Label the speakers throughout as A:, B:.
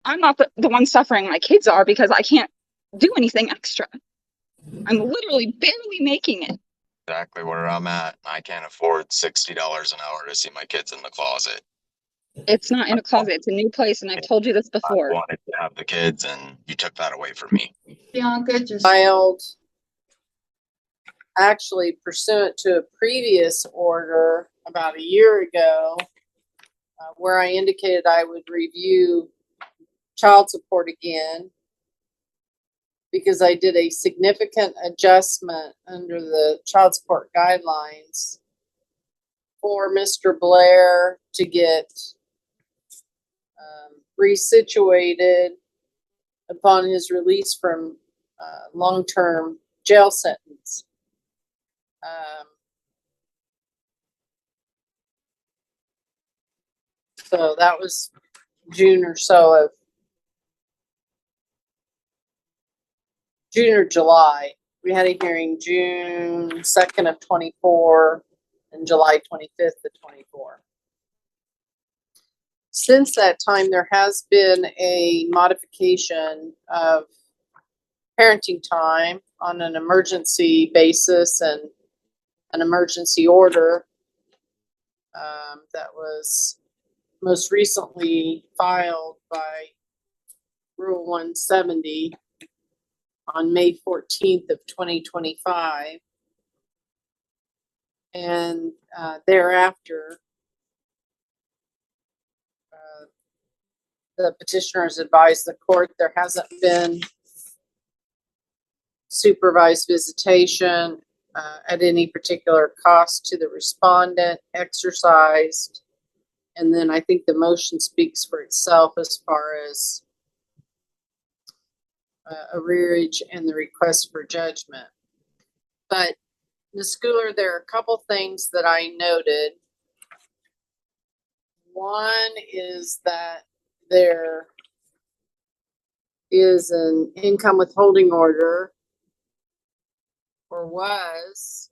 A: I'm not the one suffering. My kids are because I can't do anything extra. I'm literally barely making it.
B: Exactly where I'm at. I can't afford $60 an hour to see my kids in the closet.
A: It's not in a closet. It's a new place, and I've told you this
B: I
A: before.
B: wanted to have the kids, and you took that away from me.
C: Bianca just filed, actually pursuant to a previous order about a year ago, where I indicated I would review child support again because I did a significant adjustment under the child support guidelines for Mr. Blair to get resituated upon his release from long-term jail sentence. So that was June or July. We had a hearing June 2nd of 24 and July 25th of 24. Since that time, there has been a modification of parenting time on an emergency basis and an emergency order that was most recently filed by Rule 170 on May 14th of 2025. And thereafter, the petitioner has advised the court there hasn't been supervised visitation at any particular cost to the respondent exercised. And then I think the motion speaks for itself as far as arrearage and the request for judgment. But Ms. Schooler, there are a couple things that I noted. One is that there is an income withholding order, or was.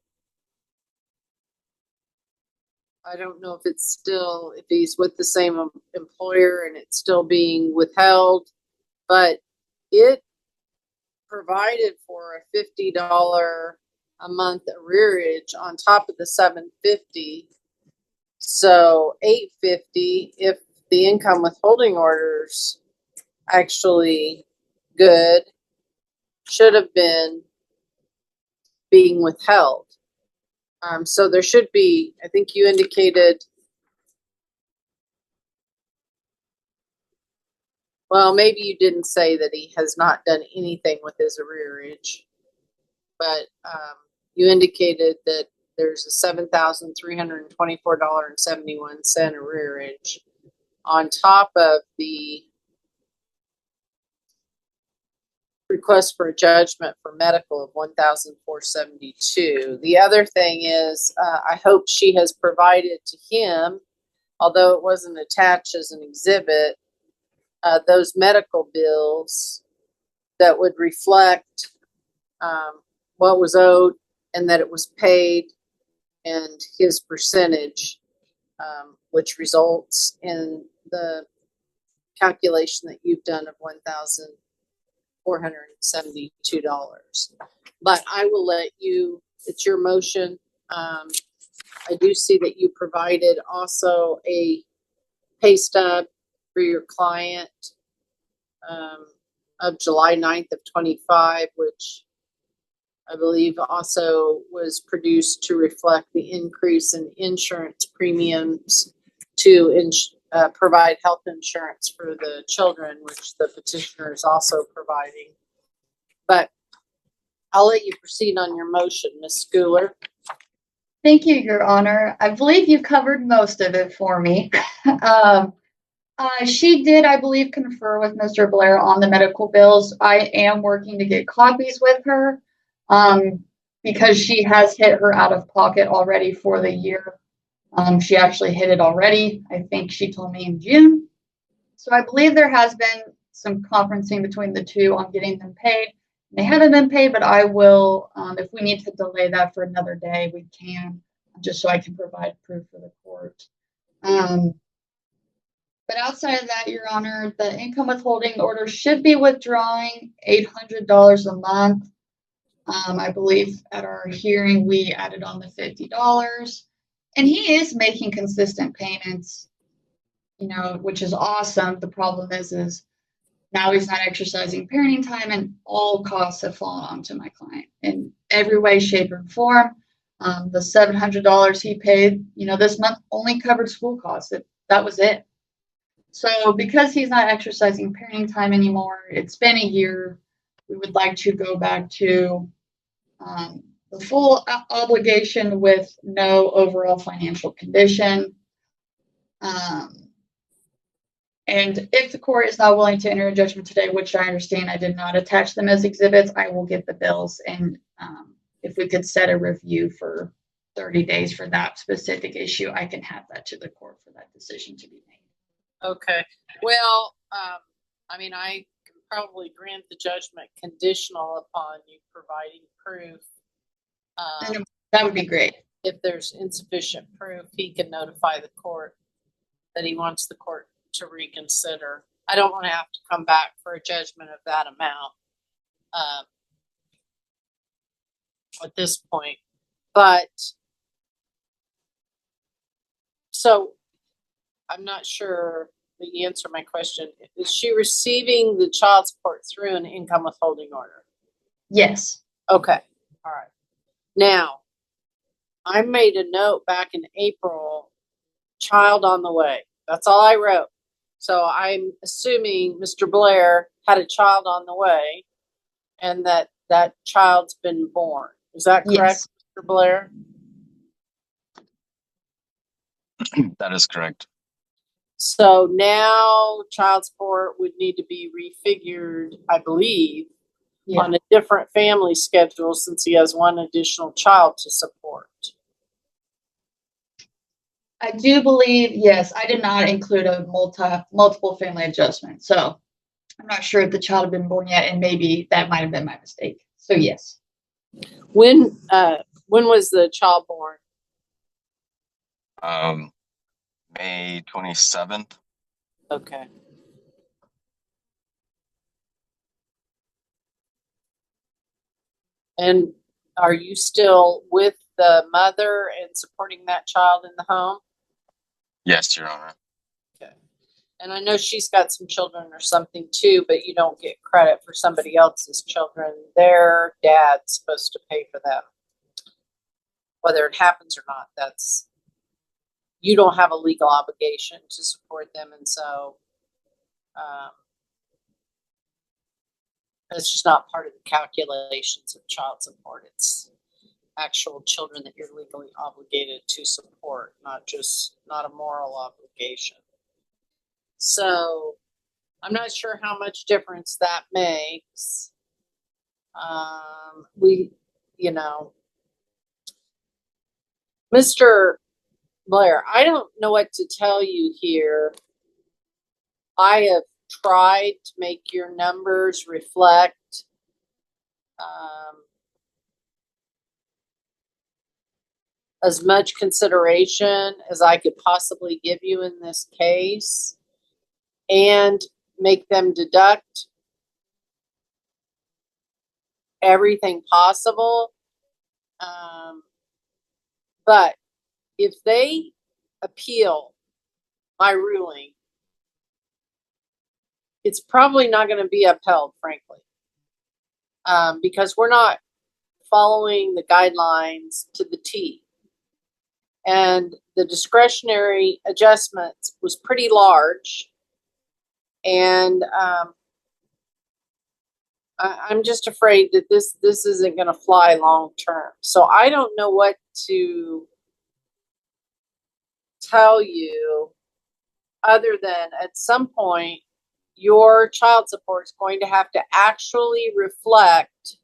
C: I don't know if it's still, if he's with the same employer and it's still being withheld, but it provided for a $50 a month arrearage on top of the $750. So $850 if the income withholding order's actually good, should have been being withheld. So there should be, I think you indicated, well, maybe you didn't say that he has not done anything with his arrearage, but you indicated that there's a $7,324.71 arrearage on top of the request for a judgment for medical of $1,472. The other thing is, I hope she has provided to him, although it wasn't attached as an exhibit, those medical bills that would reflect what was owed and that it was paid and his percentage, which results in the calculation that you've done of $1,472. But I will let you, it's your motion. I do see that you provided also a pay stub for your client of July 9th of 25, which I believe also was produced to reflect the increase in insurance premiums to provide health insurance for the children, which the petitioner is also providing. But I'll let you proceed on your motion, Ms. Schooler.
D: Thank you, Your Honor. I believe you covered most of it for me. She did, I believe, confer with Mr. Blair on the medical bills. I am working to get copies with her because she has hit her out of pocket already for the year. She actually hit it already. I think she told me in June. So I believe there has been some conferencing between the two on getting them paid. They haven't been paid, but I will, if we need to delay that for another day, we can, just so I can provide proof for the court. But outside of that, Your Honor, the income withholding order should be withdrawing $800 a month. I believe at our hearing, we added on the $50. And he is making consistent payments, which is awesome. The problem is now he's not exercising parenting time, and all costs have fallen onto my client in every way, shape, or form. The $700 he paid, this month only covered school costs. That was it. So because he's not exercising parenting time anymore, it's been a year. We would like to go back to the full obligation with no overall financial condition. And if the court is not willing to enter a judgment today, which I understand I did not attach them as exhibits, I will get the bills. And if we could set a review for 30 days for that specific issue, I can have that to the court for that decision to be made.
C: Okay. Well, I mean, I can probably grant the judgment conditional upon you providing proof.
D: And that would be great.
C: If there's insufficient proof, he can notify the court that he wants the court to reconsider. I don't want to have to come back for a judgment of that amount at this point. But so I'm not sure that you answer my question. Is she receiving the child support through an income withholding order?
D: Yes.
C: Okay. All right. Now, I made a note back in April, child on the way. That's all I wrote. So I'm assuming Mr. Blair had a child on the way and that child's been born. Is that correct,
D: Yes.
C: Mr. Blair?
B: That is correct.
C: So now child support would need to be refigured, I believe,
D: Yeah.
C: on a different family schedule since he has one additional child to support.
D: I do believe, yes, I did not include a multiple family adjustment. So I'm not sure if the child had been born yet, and maybe that might have been my mistake. So yes.
C: When was the child born?
B: May 27th.
C: Okay. And are you still with the mother and supporting that child in the home?
B: Yes, Your Honor.
C: Okay. And I know she's got some children or something too, but you don't get credit for somebody else's children. Their dad's supposed to pay for them. Whether it happens or not, you don't have a legal obligation to support them. And so it's just not part of the calculations of child support. It's actual children that you're legally obligated to support, not a moral obligation. So I'm not sure how much difference that makes. Mr. Blair, I don't know what to tell you here. I have tried to make your numbers reflect as much consideration as I could possibly give you in this case and make them deduct everything possible. But if they appeal my ruling, it's probably not going to be upheld, frankly, because we're not following the guidelines to the T. And the discretionary adjustments was pretty large. And I'm just afraid that this isn't going to fly long term. So I don't know what to tell you other than at some point your child support is going to have to actually reflect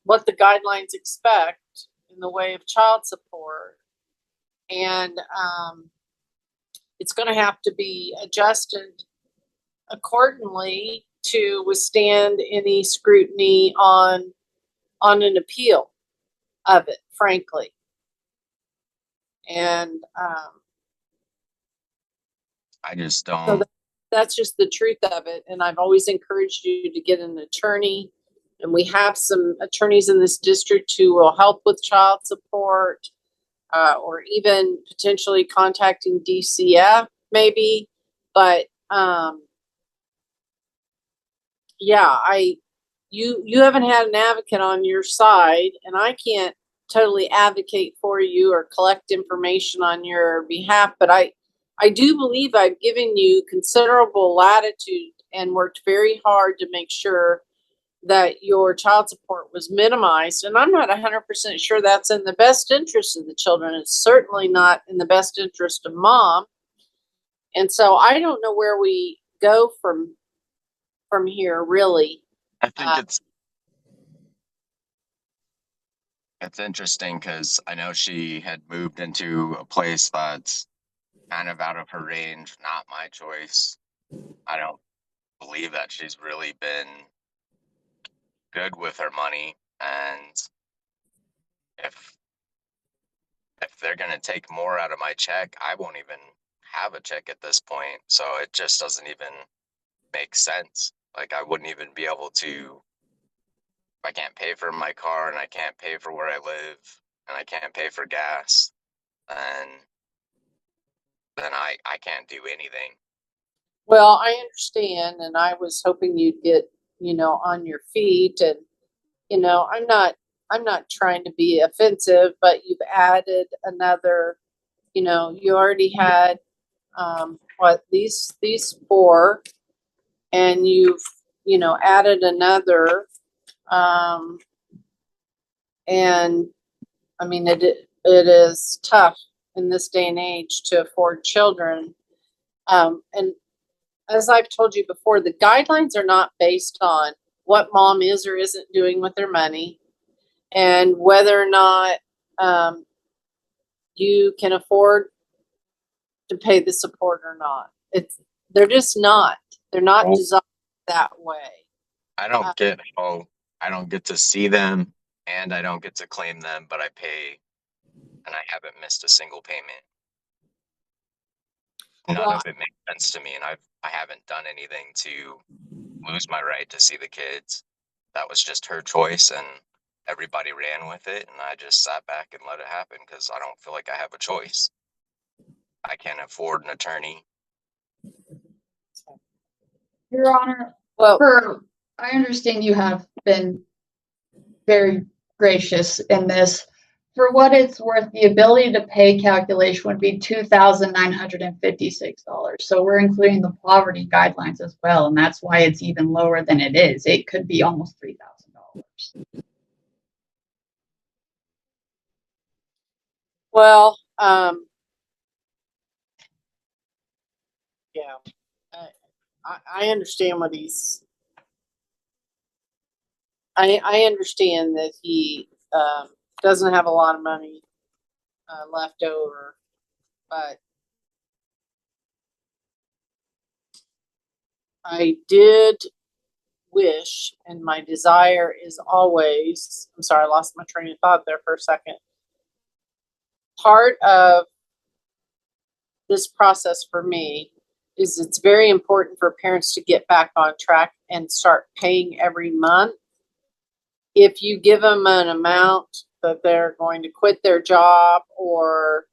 C: what the guidelines expect in the way of child support. And it's going to have to be adjusted accordingly to withstand any scrutiny on an appeal of it, frankly. And,
B: I just
C: so
B: don't.
C: that's just the truth of it. And I've always encouraged you to get an attorney. And we have some attorneys in this district who will help with child support, or even potentially contacting DCF maybe. But, yeah, you haven't had an advocate on your side, and I can't totally advocate for you or collect information on your behalf, but I do believe I've given you considerable latitude and worked very hard to make sure that your child support was minimized. And I'm not 100% sure that's in the best interest of the children. It's certainly not in the best interest of mom. And so I don't know where we go from here, really.
B: I think
C: Uh,
B: it's interesting because I know she had moved into a place that's kind of out of her range, not my choice. I don't believe that she's really been good with her money, and if they're gonna take more out of my check, I won't even have a check at this point. So it just doesn't even make sense. Like I wouldn't even be able to, if I can't pay for my car and I can't pay for where I live and I can't pay for gas, then I can't do anything.
C: Well, I understand, and I was hoping you'd get, on your feet. And, I'm not trying to be offensive, but you've added another, you already had, these four, and you've, added another, and I mean, it is tough in this day and age to afford children. And as I've told you before, the guidelines are not based on what mom is or isn't doing with their money and whether or not you can afford to pay the support or not. They're just not. They're not
B: Nope.
C: designed that way.
B: I don't get how I don't get to see them and I don't get to claim them, but I pay and I haven't missed a single payment. None
C: Well,
B: of it makes sense to me, and I haven't done anything to lose my right to see the kids. That was just her choice, and everybody ran with it, and I just sat back and let it happen because I don't feel like I have a choice. I can't afford an attorney.
D: Your Honor,
C: well,
D: I understand you have been very gracious in this. For what it's worth, the ability to pay calculation would be $2,956. So we're including the poverty guidelines as well, and that's why it's even lower than it is. It could be almost $3,000.
C: well, yeah, I understand what he's. I understand that he doesn't have a lot of money left over, but I did wish, and my desire is always, I'm sorry, I lost my train of thought there for a second. Part of this process for me is it's very important for parents to get back on track and start paying every month. If you give them an amount that they're going to quit their job, or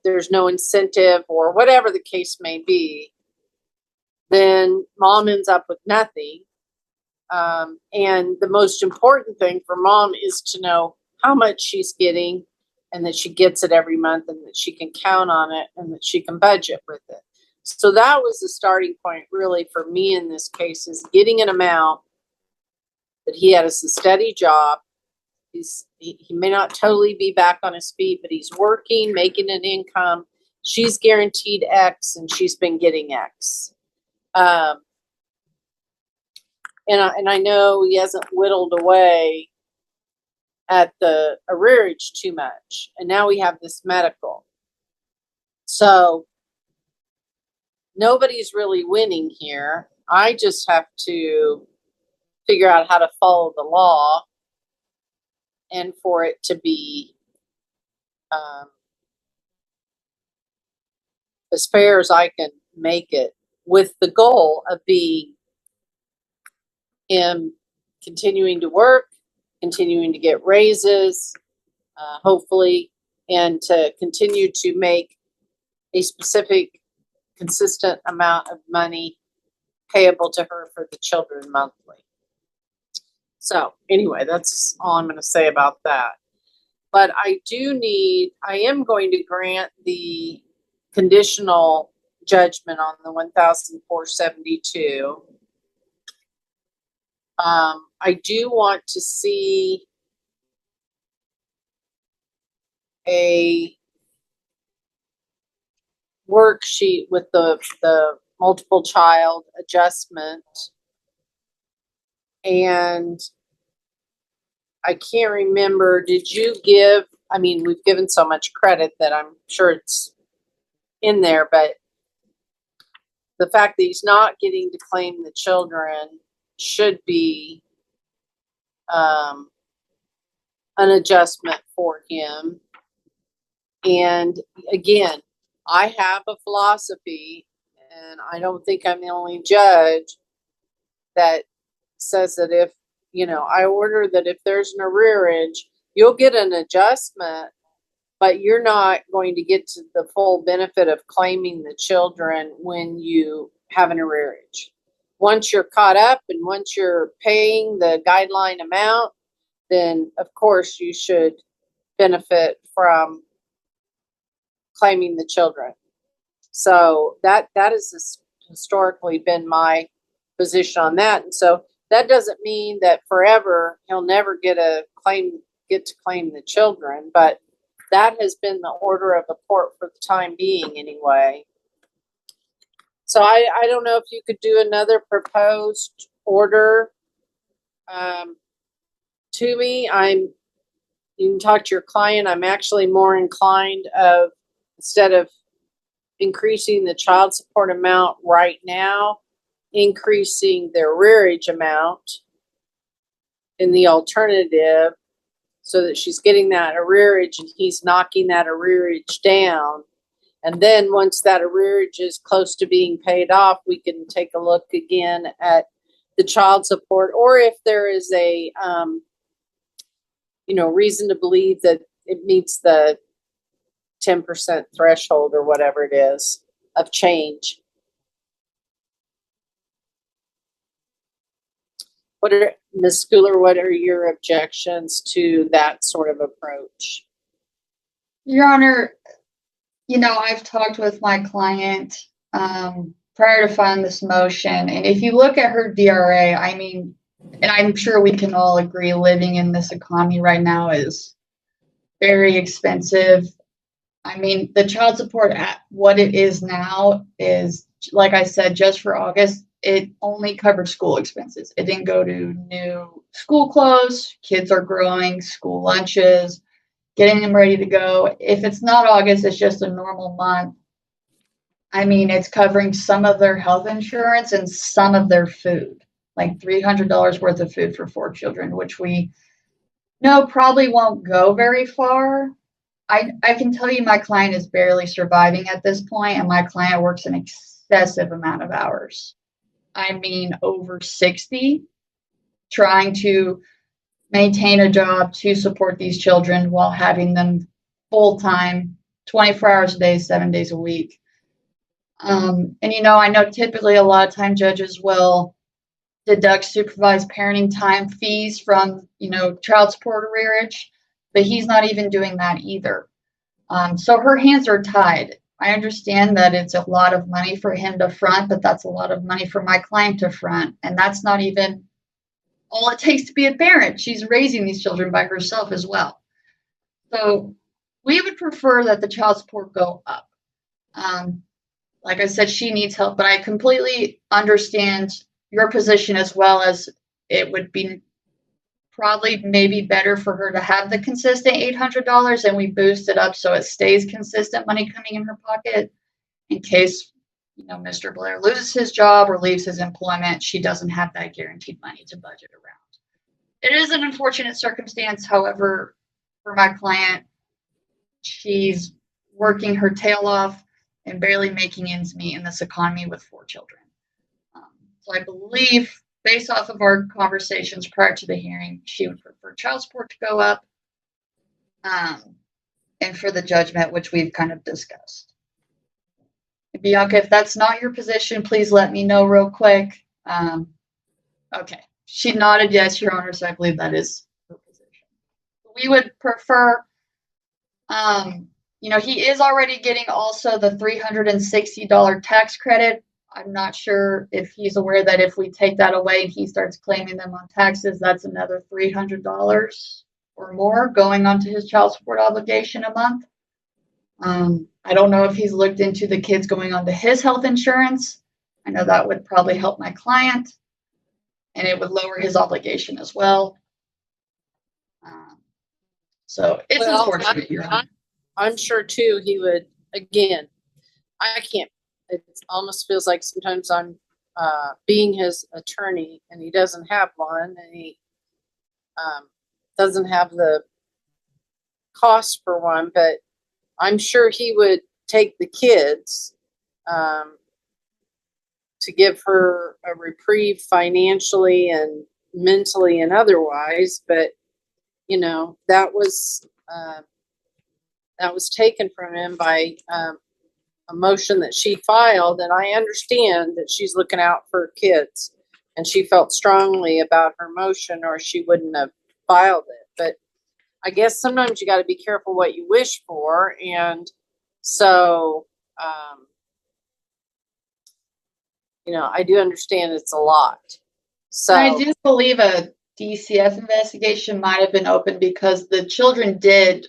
C: there's no incentive or whatever the case may be, then mom ends up with nothing. And the most important thing for mom is to know how much she's getting and that she gets it every month and that she can count on it and that she can budget with it. So that was the starting point really for me in this case, is getting an amount that he had as a steady job. He may not totally be back on his feet, but he's working, making an income. She's guaranteed X and she's been getting X. And I know he hasn't whittled away at the arrearage too much. And now we have this medical. So nobody's really winning here. I just have to figure out how to follow the law and for it to be um, as fair as I can make it, with the goal of being him continuing to work, continuing to get raises, hopefully, and to continue to make a specific, consistent amount of money payable to her for the children monthly. So anyway, that's all I'm going to say about that. But I am going to grant the conditional judgment on the 1,472. I do want to see a worksheet with the multiple child adjustment. And I can't remember, did you give, I mean, we've given so much credit that I'm sure it's in there, but the fact that he's not getting to claim the children should be an adjustment for him. And again, I have a philosophy, and I don't think I'm the only judge that says that if, I order that if there's an arrearage, you'll get an adjustment, but you're not going to get to the full benefit of claiming the children when you have an arrearage. Once you're caught up and once you're paying the guideline amount, then of course you should benefit from claiming the children. So that has historically been my position on that. And so that doesn't mean that forever he'll never get to claim the children, but that has been the order of the court for the time being anyway. So I don't know if you could do another proposed order to me. You can talk to your client. I'm actually more inclined of, instead of increasing the child support amount right now, increasing the arrearage amount in the alternative, so that she's getting that arrearage and he's knocking that arrearage down. And then once that arrearage is close to being paid off, we can take a look again at the child support, or if there is a reason to believe that it meets the 10% threshold or whatever it is of change. Ms. Schooler, what are your objections to that sort of approach?
D: Your Honor, I've talked with my client prior to filing this motion, and if you look at her DRA, I mean, and I'm sure we can all agree living in this economy right now is very expensive. I mean, the child support at what it is now is, like I said, just for August, it only covered school expenses. It didn't go to new school clothes, kids are growing, school lunches, getting them ready to go. If it's not August, it's just a normal month. I mean, it's covering some of their health insurance and some of their food, like $300 worth of food for 4 children, which we know probably won't go very far. I can tell you my client is barely surviving at this point, and my client works an excessive amount of hours. I mean, over 60, trying to maintain a job to support these children while having them full-time, 24 hours a day, 7 days a week. And, I know typically a lot of time judges will deduct supervised parenting time fees from, child support arrearage, but he's not even doing that either. So her hands are tied. I understand that it's a lot of money for him to front, but that's a lot of money for my client to front. And that's not even all it takes to be a parent. She's raising these children by herself as well. So we would prefer that the child support go up. Like I said, she needs help, but I completely understand your position as well, as it would be probably maybe better for her to have the consistent $800 and we boost it up so it stays consistent money coming in her pocket in case, Mr. Blair loses his job or leaves his employment. She doesn't have that guaranteed money to budget around. It is an unfortunate circumstance. However, for my client, she's working her tail off and barely making ends meet in this economy with 4 children. So I believe, based off of our conversations prior to the hearing, she would prefer child support to go up, and for the judgment, which we've kind of discussed. Bianca, if that's not your position, please let me know real quick. Okay, she nodded yes, Your Honor, so I believe that is her position. We would prefer, he is already getting also the $360 tax credit. I'm not sure if he's aware that if we take that away and he starts claiming them on taxes, that's another $300 or more going onto his child support obligation a month. I don't know if he's looked into the kids going onto his health insurance. I know that would probably help my client, and it would lower his obligation as well. So it's unfortunate, Your Honor.
C: I'm sure too, he would, again, I can't, it almost feels like sometimes I'm being his attorney and he doesn't have one, and he doesn't have the cost for one, but I'm sure he would take the kids to give her a reprieve financially and mentally and otherwise, but that was taken from him by a motion that she filed, and I understand that she's looking out for her kids, and she felt strongly about her motion or she wouldn't have filed it. But I guess sometimes you got to be careful what you wish for, and so I do understand it's a lot. So
D: I do believe a DCF investigation might have been opened because the children did.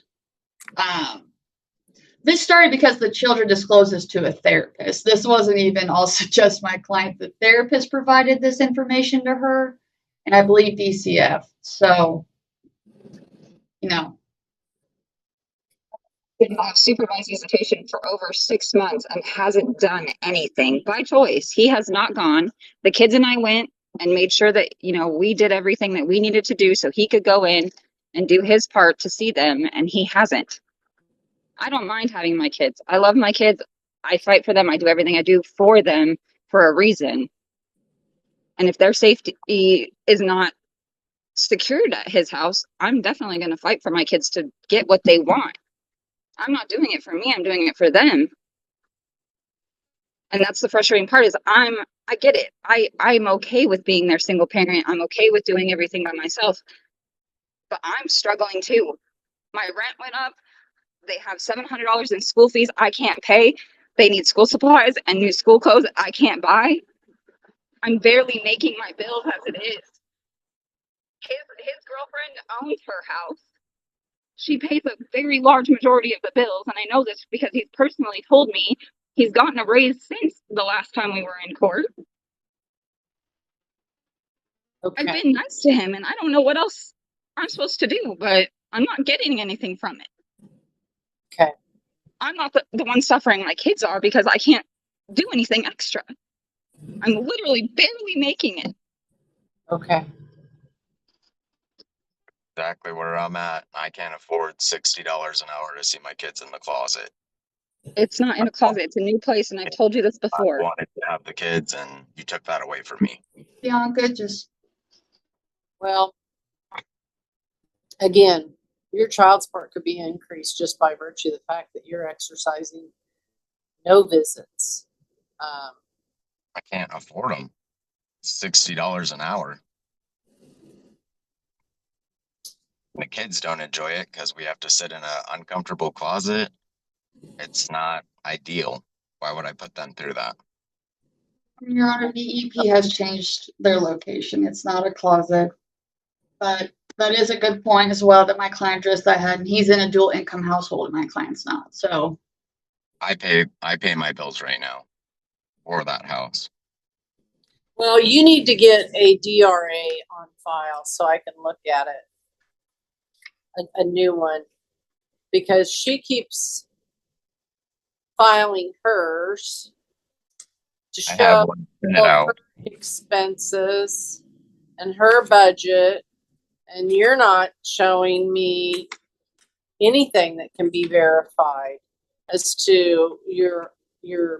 D: This started because the children disclosed this to a therapist. This wasn't even also just my client. The therapist provided this information to her, and I believe DCF. So,
A: Been on supervised visitation for over 6 months and hasn't done anything by choice. He has not gone. The kids and I went and made sure that, we did everything that we needed to do so he could go in and do his part to see them, and he hasn't. I don't mind having my kids. I love my kids. I fight for them. I do everything I do for them for a reason. And if their safety is not secured at his house, I'm definitely going to fight for my kids to get what they want. I'm not doing it for me. I'm doing it for them. And that's the frustrating part is I get it. I'm okay with being their single parent. I'm okay with doing everything by myself, but I'm struggling too. My rent went up. They have $700 in school fees I can't pay. They need school supplies and new school clothes I can't buy. I'm barely making my bills as it is. His girlfriend owns her house. She pays a very large majority of the bills, and I know this because he's personally told me he's gotten a raise since the last time we were in court.
C: okay.
A: I've been nice to him, and I don't know what else I'm supposed to do, but I'm not getting anything from it.
C: Okay.
A: I'm not the one suffering. My kids are, because I can't do anything extra. I'm literally barely making it.
C: Okay.
B: Exactly where I'm at. I can't afford $60 an hour to see my kids in the closet.
A: It's not in a closet. It's a new place, and I've told you this
B: I
A: before.
B: wanted to have the kids, and you took that away from me.
D: Bianca,
C: Well, again, your child support could be increased just by virtue of the fact that you're exercising no visits.
B: I can't afford them. $60 an hour. The kids don't enjoy it because we have to sit in an uncomfortable closet. It's not ideal. Why would I put them through that?
D: Your Honor, the EP has changed their location. It's not a closet. But that is a good point as well that my client addressed I had, and he's in a dual income household and my client's not. So
B: I pay my bills right now for that house.
C: Well, you need to get a DRA on file so I can look at it. A new one, because she keeps filing hers to
B: I have
C: show
B: one printed
C: all
B: out.
C: her expenses and her budget, and you're not showing me anything that can be verified as to your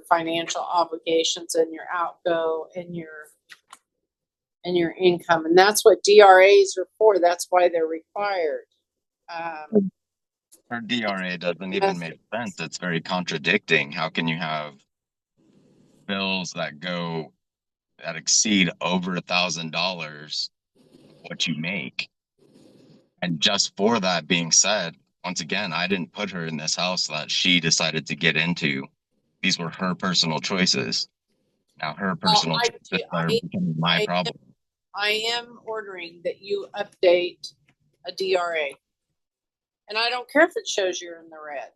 C: financial obligations and your outgo and your income. And that's what DRAs are for. That's why they're required.
B: Her DRA doesn't even make sense. It's very contradicting. How can you have bills that exceed over $1,000 what you make? And just for that being said, once again, I didn't put her in this house that she decided to get into. These were her personal choices. Now her personal choices are becoming my problem.
C: I am ordering that you update a DRA. And I don't care if it shows you're in the red.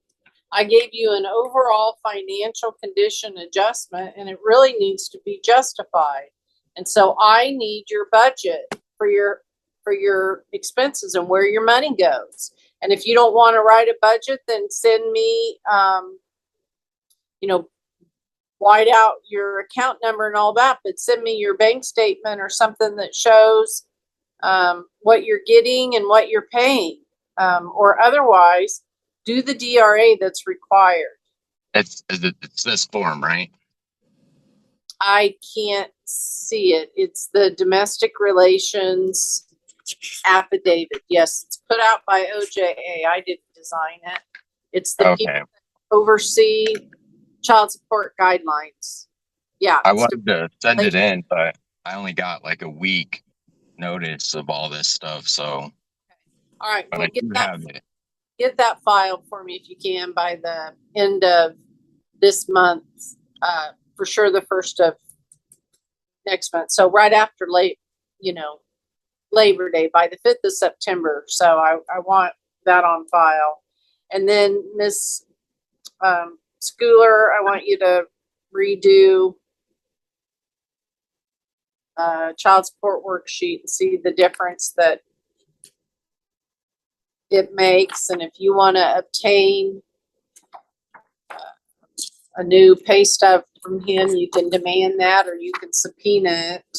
C: I gave you an overall financial condition adjustment, and it really needs to be justified. And so I need your budget for your expenses and where your money goes. And if you don't want to write a budget, then send me, white out your account number and all that, but send me your bank statement or something that shows what you're getting and what you're paying. Or otherwise, do the DRA that's required.
B: It's this form, right?
C: I can't see it. It's the domestic relations affidavit. Yes, it's put out by OJA. I didn't design it. It's the people that oversee child support guidelines. Yeah.
B: I wanted to send it in, but I only got like a week notice of all this stuff. So,
C: all right.
B: But
C: Well,
B: I do have it.
C: Get that file for me if you can by the end of this month. For sure, the first of next month. So right after Labor Day, by the 5th of September. So I want that on file. And then Miss Schooler, I want you to redo child support worksheet and see the difference that it makes. And if you want to obtain a new pay stub from him, you can demand that, or you can subpoena it.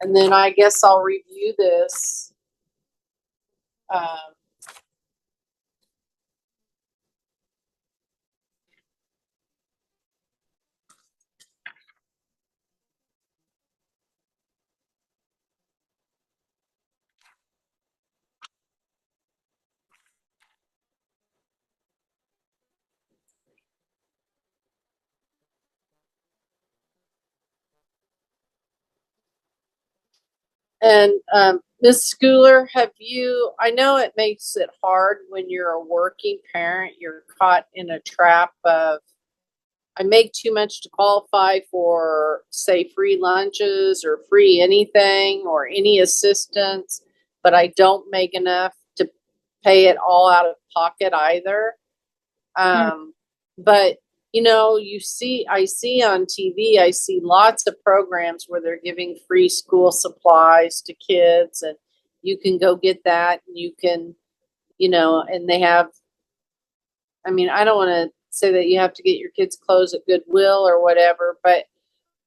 C: And then I guess I'll review this. And Ms. Schooler, I know it makes it hard when you're a working parent, you're caught in a trap of, I make too much to qualify for, say, free lunches or free anything or any assistance, but I don't make enough to pay it all out of pocket either. But I see on TV, I see lots of programs where they're giving free school supplies to kids, and you can go get that, and you can, and they have, I don't want to say that you have to get your kids' clothes at Goodwill or whatever, but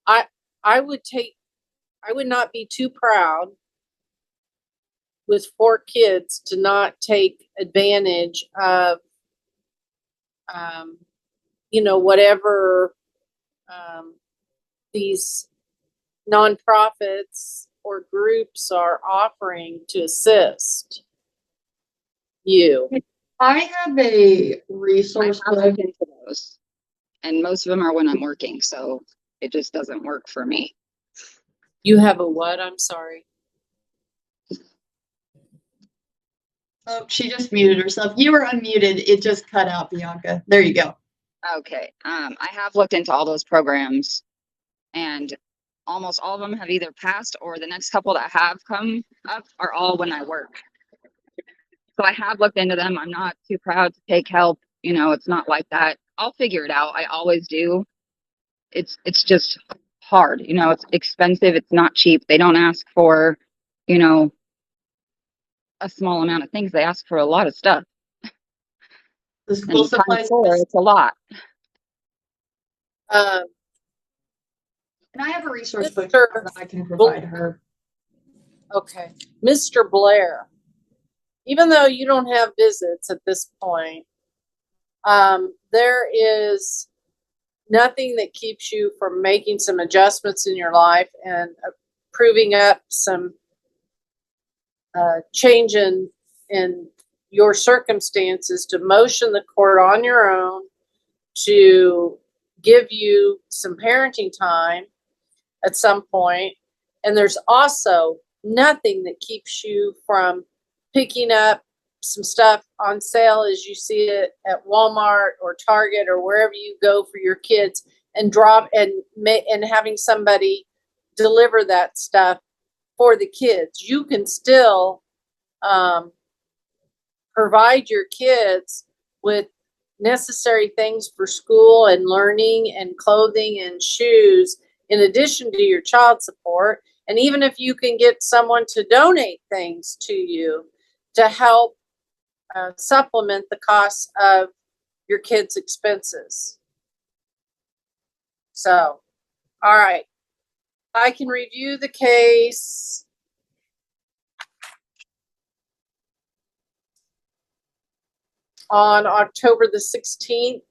C: I would not be too proud with 4 kids to not take advantage of whatever these nonprofits or groups are offering to assist you.
D: I have a resource
A: I have
D: book.
A: looked into those, and most of them are when I'm working, so it just doesn't work for me.
C: You have a what? I'm sorry.
D: Oh, she just muted herself. You were unmuted. It just cut out, Bianca. There you go.
A: Okay. I have looked into all those programs, and almost all of them have either passed, or the next couple that have come up are all when I work. So I have looked into them. I'm not too proud to take help. It's not like that. I'll figure it out. I always do. It's just hard. It's expensive. It's not cheap. They don't ask for, a small amount of things. They ask for a lot of stuff.
D: The school
A: And
D: supplies.
A: it's a lot.
D: And I have a resource book
C: Mr.
D: that I can provide her.
C: Okay. Mr. Blair, even though you don't have visits at this point, there is nothing that keeps you from making some adjustments in your life and proving up some change in your circumstances to motion the court on your own to give you some parenting time at some point. And there's also nothing that keeps you from picking up some stuff on sale as you see it at Walmart or Target or wherever you go for your kids and having somebody deliver that stuff for the kids. You can still provide your kids with necessary things for school and learning and clothing and shoes in addition to your child support. And even if you can get someone to donate things to you to help supplement the cost of your kids' expenses. So, all right. I can review the case. On October the 16th.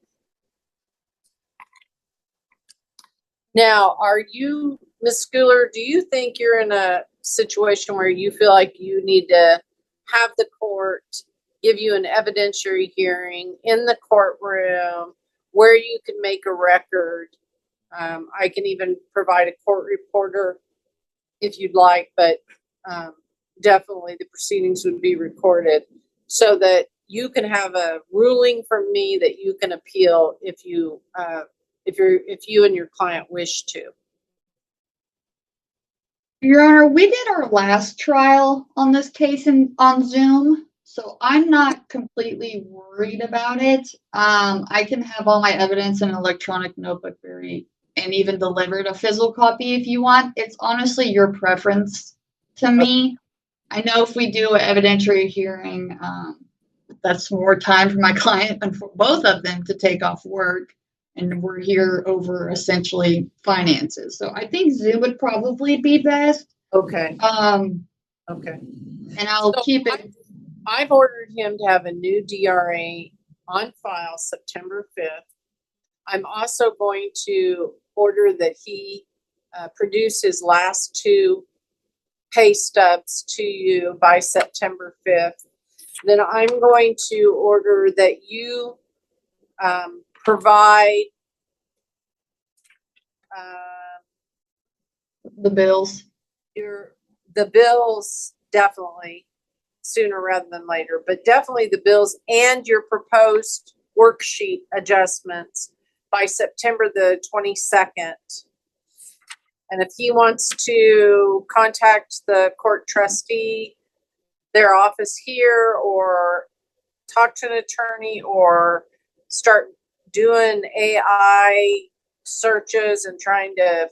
C: Now, are you, Ms. Schooler, do you think you're in a situation where you feel like you need to have the court give you an evidentiary hearing in the courtroom where you can make a record? I can even provide a court reporter if you'd like, but definitely the proceedings would be recorded so that you can have a ruling from me that you can appeal if you and your client wish to.
D: Your Honor, we did our last trial on this case on Zoom, so I'm not completely worried about it. I can have all my evidence in an electronic notebook and even delivered a physical copy if you want. It's honestly your preference to me. I know if we do an evidentiary hearing, that's more time for my client and for both of them to take off work. And we're here over essentially finances. So I think Zoom would probably be best.
C: Okay.
D: Okay. And I'll keep it.
C: I've ordered him to have a new DRA on file September 5th. I'm also going to order that he produce his last 2 pay stubs to you by September 5th. Then I'm going to order that you provide
D: The bills.
C: The bills definitely sooner rather than later, but definitely the bills and your proposed worksheet adjustments by September the 22nd. And if he wants to contact the court trustee, their office here, or talk to an attorney, or start doing AI searches and trying to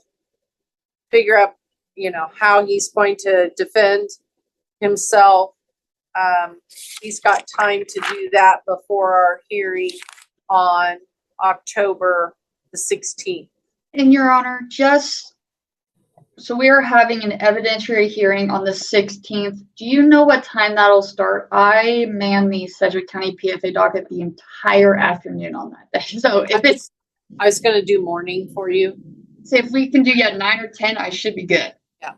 C: figure out, how he's going to defend himself. He's got time to do that before our hearing on October the 16th.
D: And Your Honor, so we are having an evidentiary hearing on the 16th. Do you know what time that'll start? I man the Sedgwick County PFA docket the entire afternoon on that day. So
C: I was going to do morning for you.
D: So if we can do 9 or 10, I should be good.
C: Yeah.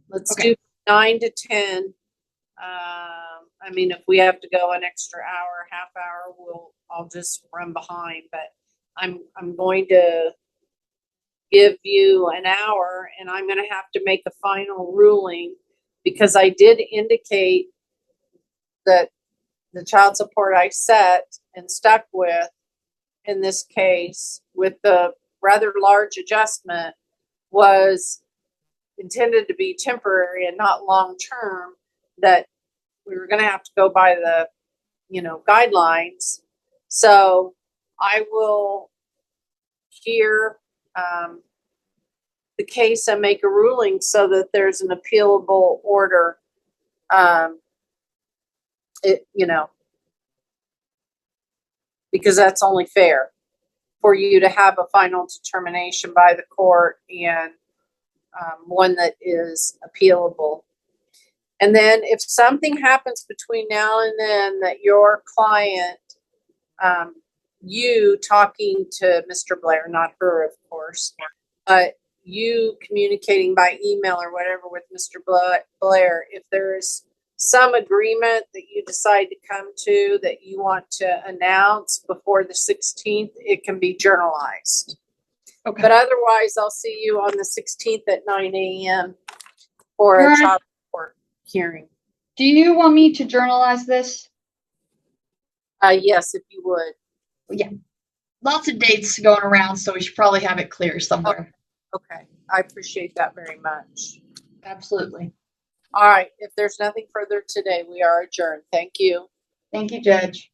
C: Let's do 9 to 10. If we have to go an extra hour, half hour, I'll just run behind, but I'm going to give you an hour, and I'm going to have to make a final ruling because I did indicate that the child support I set and stuck with in this case with the rather large adjustment was intended to be temporary and not long-term, that we were going to have to go by the, guidelines. So I will hear the case and make a ruling so that there's an appealable order. Because that's only fair for you to have a final determination by the court and one that is appealable. And then if something happens between now and then that your client, you talking to Mr. Blair, not her, of course, but you communicating by email or whatever with Mr. Blair, if there's some agreement that you decide to come to that you want to announce before the 16th, it can be journalized.
D: Okay.
C: But otherwise, I'll see you on the 16th at 9 a.m. for a
D: Alright.
C: child support hearing.
D: Do you want me to journalize this?
C: Yes, if you would.
D: Lots of dates going around, so we should probably have it clear somewhere.
C: Okay, I appreciate that very much.
D: Absolutely.
C: All right, if there's nothing further today, we are adjourned. Thank you.
D: Thank you, Judge.